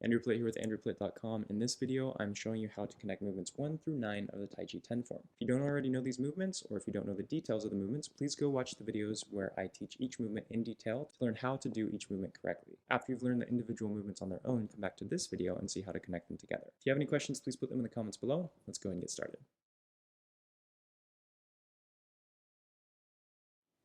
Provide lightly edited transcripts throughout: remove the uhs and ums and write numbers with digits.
Andrew Plitt here with andrewplitt.com. In this video, I'm showing you how to connect movements 1 through 9 of the Taiji 10 form. If you don't already know these movements, or if you don't know the details of the movements, please go watch the videos where I teach each movement in detail to learn how to do each movement correctly. After you've learned the individual movements on their own, come back to this video and see how to connect them together. If you have any questions, please put them in the comments below. Let's go and get started.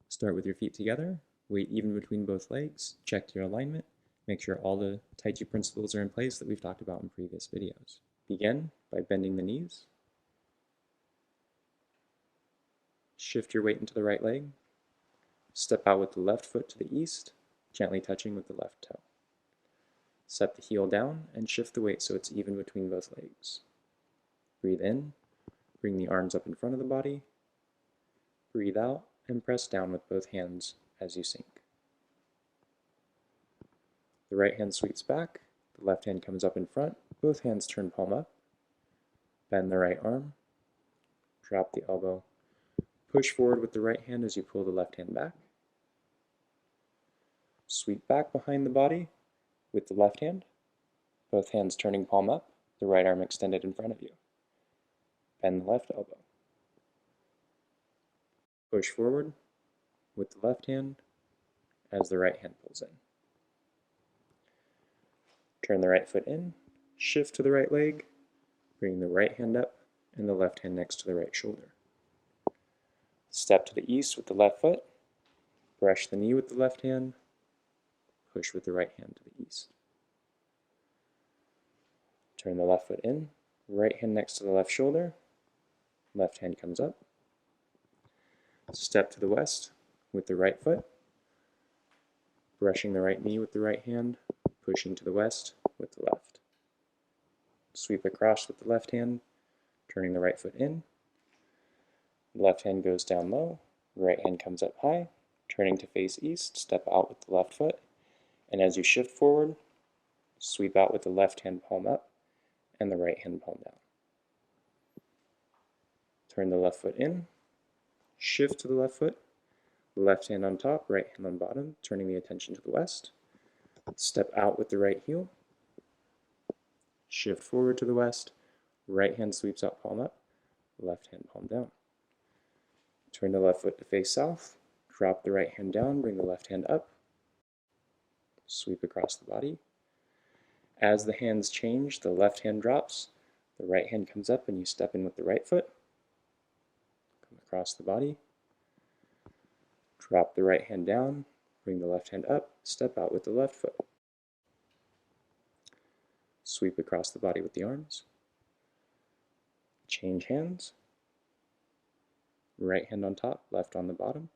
Start with your feet together, weight even between both legs, check your alignment. Make sure all the Tai Chi principles are in place that we've talked about in previous videos. Begin by bending the knees. Shift your weight into the right leg. Step out with the left foot to the east, gently touching with the left toe. Set the heel down and shift the weight so it's even between both legs. Breathe in, bring the arms up in front of the body. Breathe out and press down with both hands as you sink. The right hand sweeps back, the left hand comes up in front, both hands turn palm up. Bend the right arm, drop the elbow, push forward with the right hand as you pull the left hand back. Sweep back behind the body with the left hand, both hands turning palm up, the right arm extended in front of you. Bend the left elbow. Push forward with the left hand as the right hand pulls in. Turn the right foot in, shift to the right leg, bring the right hand up and the left hand next to the right shoulder. Step to the east with the left foot, brush the knee with the left hand, push with the right hand to the east. Turn the left foot in, right hand next to the left shoulder, left hand comes up. Step to the west with the right foot, brushing the right knee with the right hand, pushing to the west with the left. Sweep across with the left hand, turning the right foot in. Left hand goes down low, right hand comes up high, turning to face east, step out with the left foot, and as you shift forward, sweep out with the left hand palm up and the right hand palm down. Turn the left foot in, shift to the left foot, left hand on top, right hand on bottom, turning the attention to the west. Step out with the right heel, shift forward to the west, right hand sweeps out palm up, left hand palm down. Turn the left foot to face south, drop the right hand down, bring the left hand up, sweep across the body. As the hands change, the left hand drops, the right hand comes up and you step in with the right foot, come across the body, drop the right hand down, bring the left hand up, step out with the left foot. Sweep across the body with the arms. Change hands. Right hand on top, left on the bottom.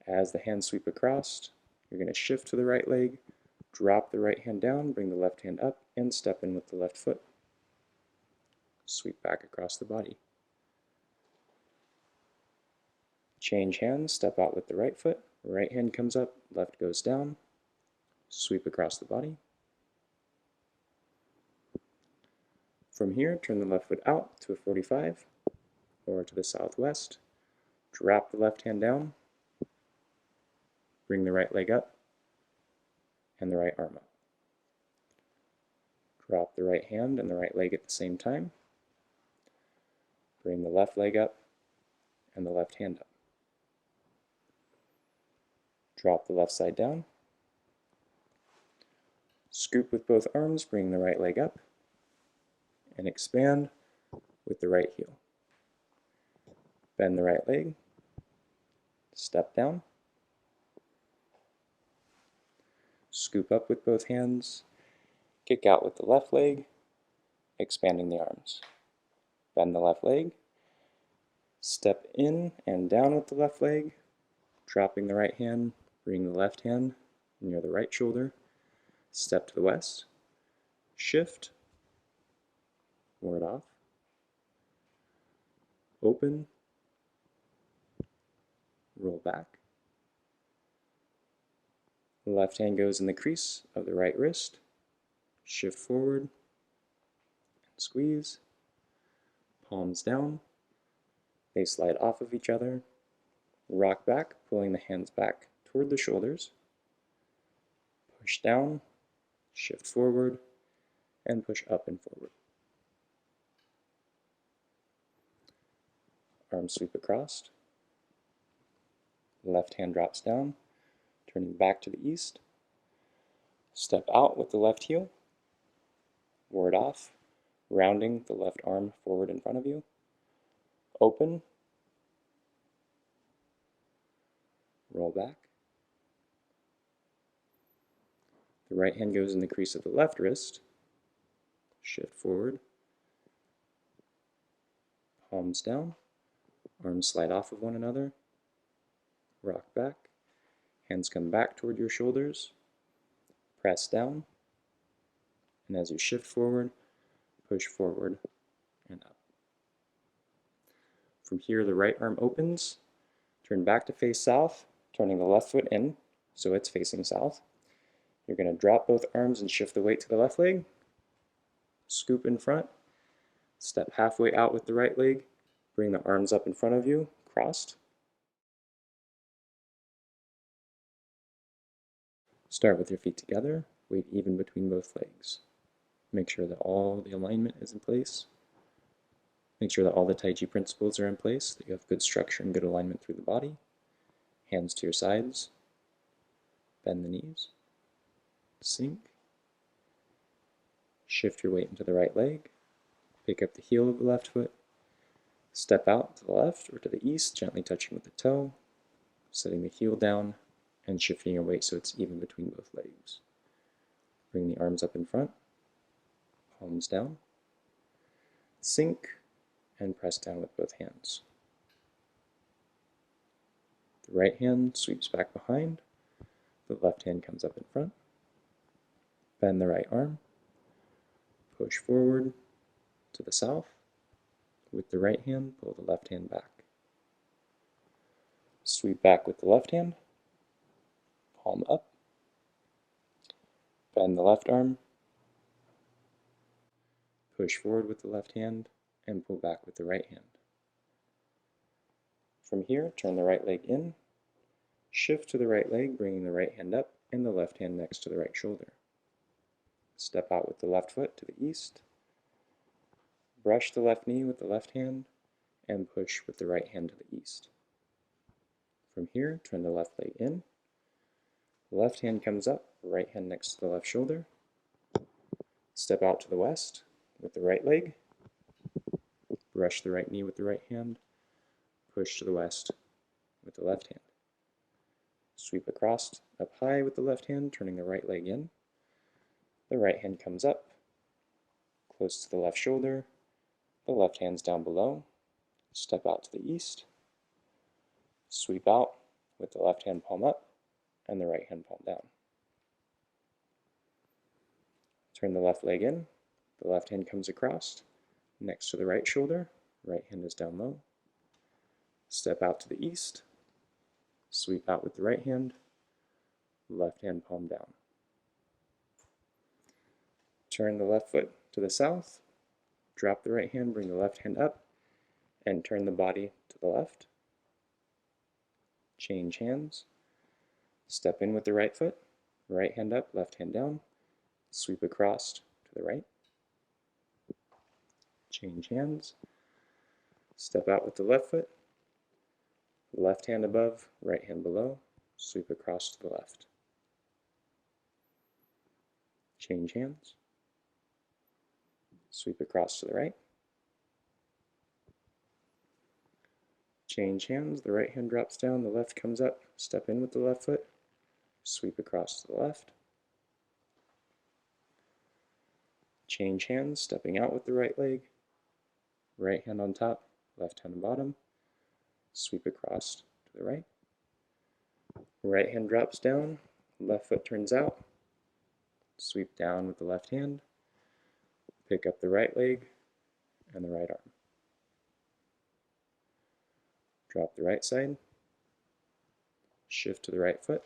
As the hands sweep across, you're going to shift to the right leg, drop the right hand down, bring the left hand up, and step in with the left foot. Sweep back across the body. Change hands, step out with the right foot, right hand comes up, left goes down, sweep across the body. From here, turn the left foot out to a 45 or to the southwest, drop the left hand down, bring the right leg up and the right arm up. Drop the right hand and the right leg at the same time, bring the left leg up and the left hand up. Drop the left side down, scoop with both arms, bring the right leg up, and expand with the right heel. Bend the right leg, step down, scoop up with both hands, kick out with the left leg, expanding the arms. Bend the left leg, step in and down with the left leg, dropping the right hand, bring the left hand near the right shoulder, step to the west, shift, ward off, open, roll back. The left hand goes in the crease of the right wrist, shift forward, and squeeze, palms down, they slide off of each other, rock back, pulling the hands back toward the shoulders, push down, shift forward, and push up and forward. Arm sweep across. Left hand drops down, turning back to the east. Step out with the left heel. Ward off, rounding the left arm forward in front of you. Open. Roll back. The right hand goes in the crease of the left wrist. Shift forward. Palms down. Arms slide off of one another. Rock back. Hands come back toward your shoulders. Press down. And as you shift forward, push forward and up. From here, the right arm opens. Turn back to face south, turning the left foot in so it's facing south. You're going to drop both arms and shift the weight to the left leg. Scoop in front. Step halfway out with the right leg. Bring the arms up in front of you, crossed. Start with your feet together, weight even between both legs. Make sure that all the alignment is in place. Make sure that all the Tai Chi principles are in place, that you have good structure and good alignment through the body. Hands to your sides. Bend the knees. Sink. Shift your weight into the right leg. Pick up the heel of the left foot. Step out to the left or to the east, gently touching with the toe. Setting the heel down and shifting your weight so it's even between both legs. Bring the arms up in front. Palms down. Sink and press down with both hands. The right hand sweeps back behind. The left hand comes up in front. Bend the right arm. Push forward to the south. With the right hand, pull the left hand back. Sweep back with the left hand. Palm up. Bend the left arm. Push forward with the left hand and pull back with the right hand. From here, turn the right leg in. Shift to the right leg, bringing the right hand up and the left hand next to the right shoulder. Step out with the left foot to the east. Brush the left knee with the left hand and push with the right hand to the east. From here, turn the left leg in. Left hand comes up, right hand next to the left shoulder. Step out to the west with the right leg. Brush the right knee with the right hand. Push to the west with the left hand. Sweep across up high with the left hand, turning the right leg in. The right hand comes up, close to the left shoulder. The left hand's down below. Step out to the east. Sweep out with the left hand palm up and the right hand palm down. Turn the left leg in. The left hand comes across, next to the right shoulder. Right hand is down low. Step out to the east. Sweep out with the right hand. Left hand palm down. Turn the left foot to the south. Drop the right hand, bring the left hand up, and turn the body to the left. Change hands. Step in with the right foot. Right hand up, left hand down. Sweep across to the right. Change hands. Step out with the left foot. Left hand above, right hand below. Sweep across to the left. Change hands. Sweep across to the right. Change hands. The right hand drops down, the left comes up. Step in with the left foot. Sweep across to the left. Change hands, stepping out with the right leg. Right hand on top, left hand on bottom. Sweep across to the right. Right hand drops down, left foot turns out. Sweep down with the left hand. Pick up the right leg and the right arm. Drop the right side. Shift to the right foot.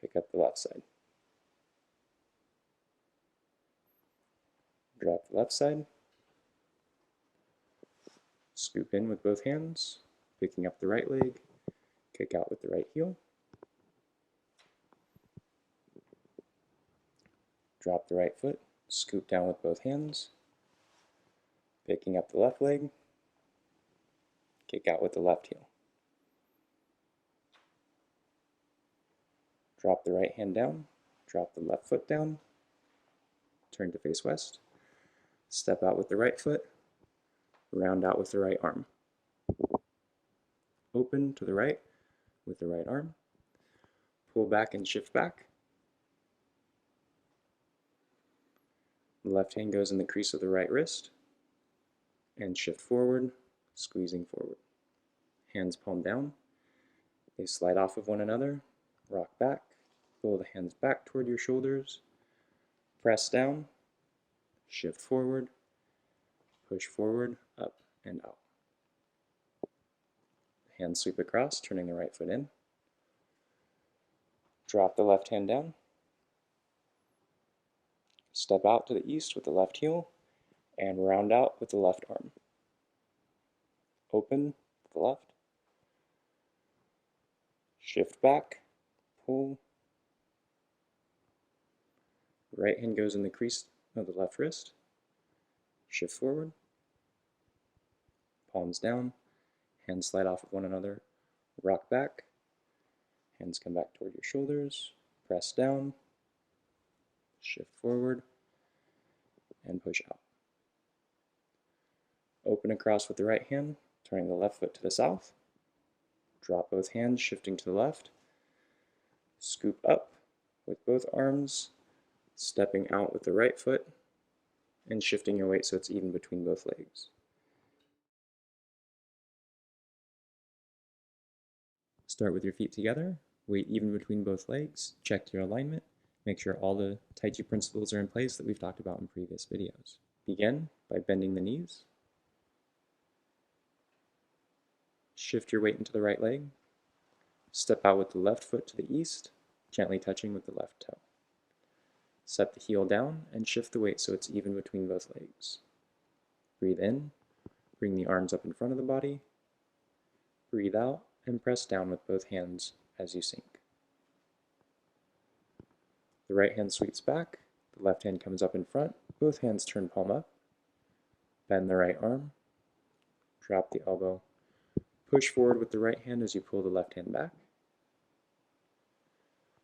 Pick up the left side. Drop the left side. Scoop in with both hands, picking up the right leg, kick out with the right heel. Drop the right foot, scoop down with both hands, picking up the left leg, kick out with the left heel. Drop the right hand down, drop the left foot down, turn to face west, step out with the right foot, round out with the right arm. Open to the right with the right arm, pull back and shift back. The left hand goes in the crease of the right wrist, and shift forward, squeezing forward. Hands palm down, they slide off of one another, rock back, pull the hands back toward your shoulders, press down, shift forward, push forward, up and out. Hands sweep across, turning the right foot in. Drop the left hand down. Step out to the east with the left heel and round out with the left arm. Open with the left. Shift back, pull. Right hand goes in the crease of the left wrist. Shift forward. Palms down. Hands slide off of one another. Rock back. Hands come back toward your shoulders. Press down. Shift forward. And push out. Open across with the right hand, turning the left foot to the south. Drop both hands, shifting to the left. Scoop up with both arms, stepping out with the right foot, and shifting your weight so it's even between both legs. Start with your feet together, weight even between both legs, check your alignment, make sure all the Tai Chi principles are in place that we've talked about in previous videos. Begin by bending the knees. Shift your weight into the right leg. Step out with the left foot to the east, gently touching with the left toe. Set the heel down and shift the weight so it's even between both legs. Breathe in, bring the arms up in front of the body. Breathe out and press down with both hands as you sink. The right hand sweeps back, the left hand comes up in front, both hands turn palm up. Bend the right arm, drop the elbow. Push forward with the right hand as you pull the left hand back.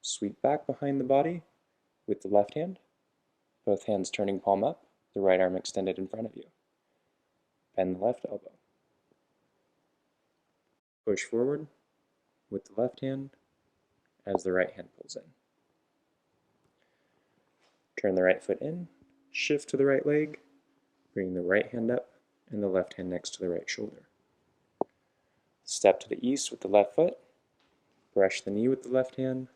Sweep back behind the body with the left hand, both hands turning palm up, the right arm extended in front of you. Bend the left elbow. Push forward with the left hand as the right hand pulls in. Turn the right foot in, shift to the right leg, bring the right hand up and the left hand next to the right shoulder. Step to the east with the left foot, brush the knee with the left hand,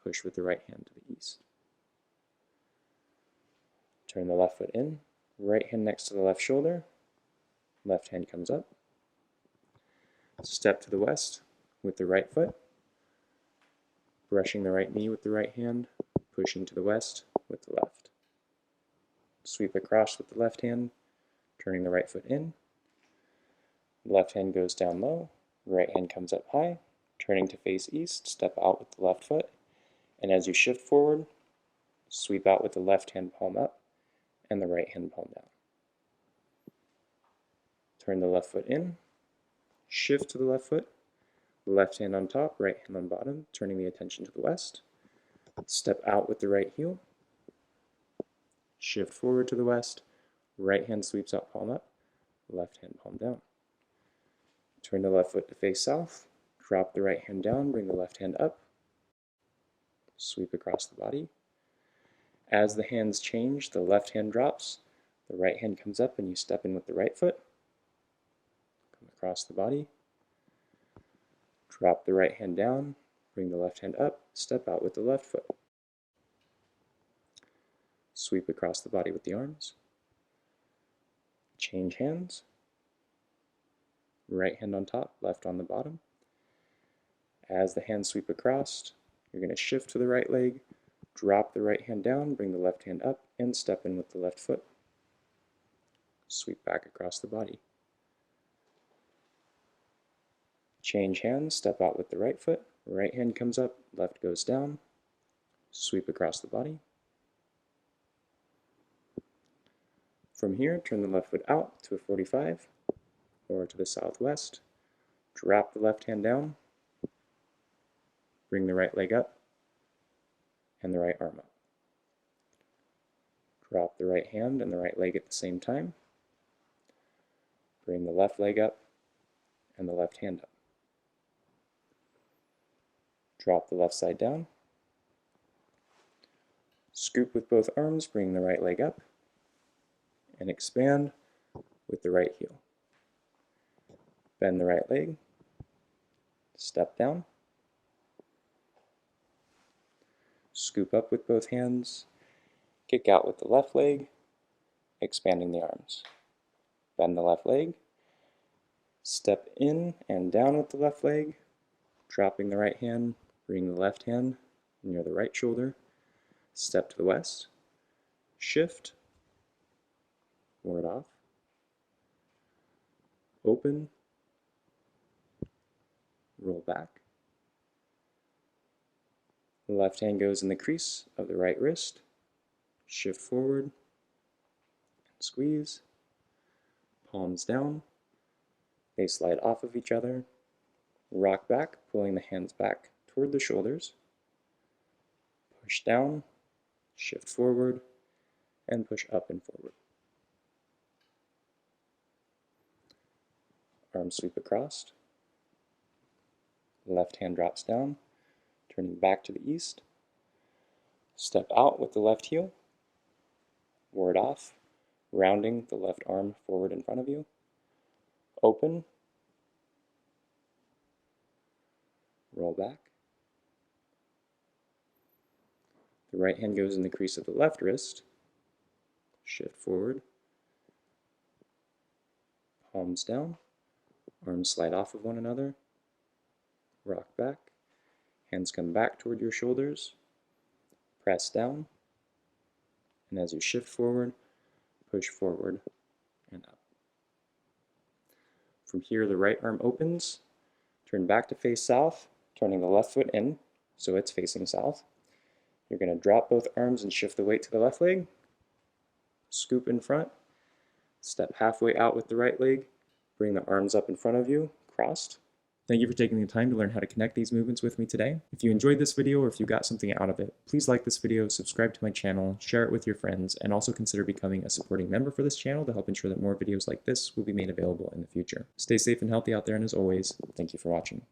push with the right hand to the east. Turn the left foot in, right hand next to the left shoulder, left hand comes up. Step to the west with the right foot, brushing the right knee with the right hand, pushing to the west with the left. Sweep across with the left hand, turning the right foot in. Left hand goes down low, right hand comes up high, turning to face east, step out with the left foot, and as you shift forward, sweep out with the left hand palm up and the right hand palm down. Turn the left foot in, shift to the left foot, left hand on top, right hand on bottom, turning the attention to the west. Step out with the right heel, shift forward to the west, right hand sweeps out palm up, left hand palm down. Turn the left foot to face south, drop the right hand down, bring the left hand up, sweep across the body. As the hands change, the left hand drops, the right hand comes up and you step in with the right foot, come across the body, drop the right hand down, bring the left hand up, step out with the left foot. Sweep across the body with the arms, change hands, right hand on top, left on the bottom. As the hands sweep across, you're going to shift to the right leg, drop the right hand down, bring the left hand up, and step in with the left foot. Sweep back across the body. Change hands, step out with the right foot, right hand comes up, left goes down, sweep across the body. From here, turn the left foot out to a 45 or to the southwest. Drop the left hand down. Bring the right leg up and the right arm up. Drop the right hand and the right leg at the same time. Bring the left leg up and the left hand up. Drop the left side down. Scoop with both arms, bring the right leg up, and expand with the right heel. Bend the right leg, step down, scoop up with both hands, kick out with the left leg, expanding the arms. Bend the left leg, step in and down with the left leg, dropping the right hand, bring the left hand near the right shoulder, step to the west, shift, ward off, open, roll back. The left hand goes in the crease of the right wrist, shift forward, and squeeze, palms down, they slide off of each other, rock back, pulling the hands back toward the shoulders, push down, shift forward, and push up and forward. Arms sweep across. Left hand drops down, turning back to the east. Step out with the left heel. Ward off, rounding the left arm forward in front of you. Open. Roll back. The right hand goes in the crease of the left wrist. Shift forward. Palms down. Arms slide off of one another. Rock back. Hands come back toward your shoulders. Press down. And as you shift forward, push forward and up. From here, the right arm opens. Turn back to face south, turning the left foot in so it's facing south. You're going to drop both arms and shift the weight to the left leg. Scoop in front. Step halfway out with the right leg. Bring the arms up in front of you, crossed. Thank you for taking the time to learn how to connect these movements with me today. If you enjoyed this video or if you got something out of it, please like this video, subscribe to my channel, share it with your friends, and also consider becoming a supporting member for this channel to help ensure that more videos like this will be made available in the future. Stay safe and healthy out there, and as always, thank you for watching.